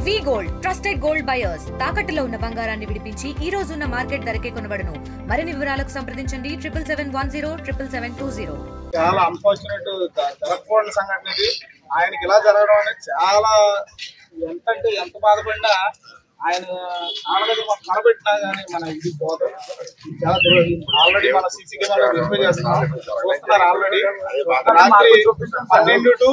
వి gold trusted gold buyers తాకట్టులో ఉన్న బంగారాన్ని విడిపించి ఈ రోజు ఉన్న మార్కెట్ ధరకే కొనబడును. మరిన్ని వివరాలకు సంప్రదించండి 77107720. చాలా అన్ఫార్చునేట్ జరగకూడని సంఘటన ఇది. ఆయనకి ఇలా జరగడం అనేది చాలా ఎంత బాధపడినా ఆయన ఆడగది మనం కనబెట్టినా కానీ మన ఇది పోదు. చాలా ఆల్రెడీ మన సీసీ కెమెరా వెరిఫై చేస్తున్నాం, చూస్తున్నారు. ఆల్రెడీ రాత్రి 12 to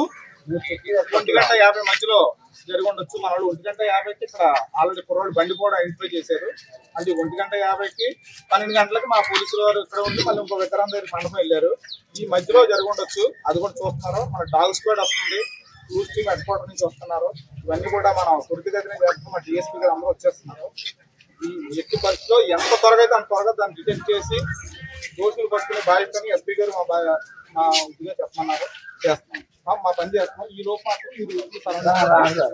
1:50 మధ్యలో జరిగి ఉండొచ్చు. మన వాళ్ళు 1:50కి ఇక్కడ ఆల్రెడీ కుర్రోళ్ళు బండి కూడా ఐడెంటిఫై చేశారు. అంటే 1:50కి 12 గంటలకు మా పోలీసులు వారు ఇక్కడ ఉండి మళ్ళీ ఇంకో విక్రాంత్ దగ్గర మండపం వెళ్ళారు. ఈ మధ్యలో జరిగి ఉండొచ్చు, అది కూడా చూస్తున్నారు. మన డాగ్ స్క్వాడ్ వస్తుంది, టూర్ టీమ్ హెడ్ క్వార్టర్ నుంచి వస్తున్నారు. ఇవన్నీ కూడా మనం త్వరితగతిన చేస్తున్నాం. మా డిఎస్పీ గారు అందరూ వచ్చేస్తున్నారు. ఈ ఎట్టి పరిస్థితిలో ఎంత త్వరగా అయితే అంత త్వరగా దాన్ని డిటెక్ట్ చేసి దోషులు పట్టుకునే బాధ్యతని ఎస్పీ గారు మా ఇదిగా చెప్పమన్నారు. చేస్తున్నాం, మా పని చేస్తున్నాం. ఈ లోపు మాత్రం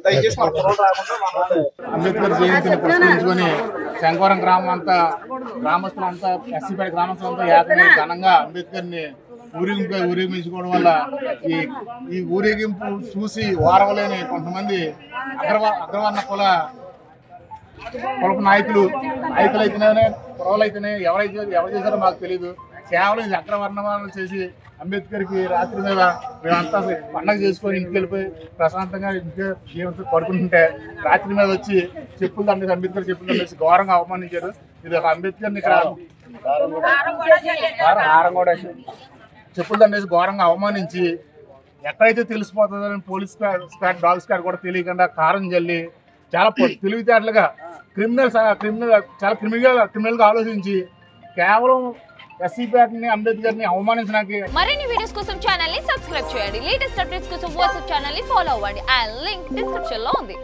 దయచేసి మన కుర్రోలు రాకుండా అంబేద్కర్ జయంతిని పురస్కరించుకొని శంకవరం గ్రామస్తులంతా ఎస్సీపేట గ్రామస్తులంతా ఏకమై ఘనంగా అంబేద్కర్ని ఊరేగించుకోవడం వల్ల ఈ ఊరేగింపు చూసి వారవలేని కొంతమంది అగ్రవర్ణ కులపు నాయకులు అయితేనే కురవలైతేనే ఎవరు చేశారో మాకు తెలియదు. కేవలం ఇది అగ్రవర్ణాలు చేసి అంబేద్కర్కి రాత్రి మీద మేమంతా పండగ చేసుకొని ఇంటికి వెళ్ళిపోయి ప్రశాంతంగా ఇంటికి జీవితం పడుకుంటుంటే రాత్రి మీద వచ్చి చెప్పులు దండేసి అంబేద్కర్ చెప్పులు దండేసి ఘోరంగా అవమానించారు. ఇది ఒక అంబేద్కర్ని ఇక్కడ చెప్పులు దండేసి ఘోరంగా అవమానించి ఎక్కడైతే తెలిసిపోతుందని పోలీస్ స్క్వాడ్ డాగ్ స్క్వాడ్ కూడా తెలియకుండా కారం జల్లి చాలా తెలివితేటలుగా చాలా క్రిమినల్గా ఆలోచించి కేవలం ఎస్సీపేటని అంబేద్కర్ని అవమానించడానికి. మరిన్ని వీడియోస్ కోసం ఛానల్ ని సబ్స్క్రైబ్ చేయండి. లేటెస్ట్ అప్డేట్స్ కోసం వాట్సాప్ ఛానల్ ని ఫాలో అవ్వండి. ఆ లింక్ డిస్క్రిప్షన్ లో ఉంది.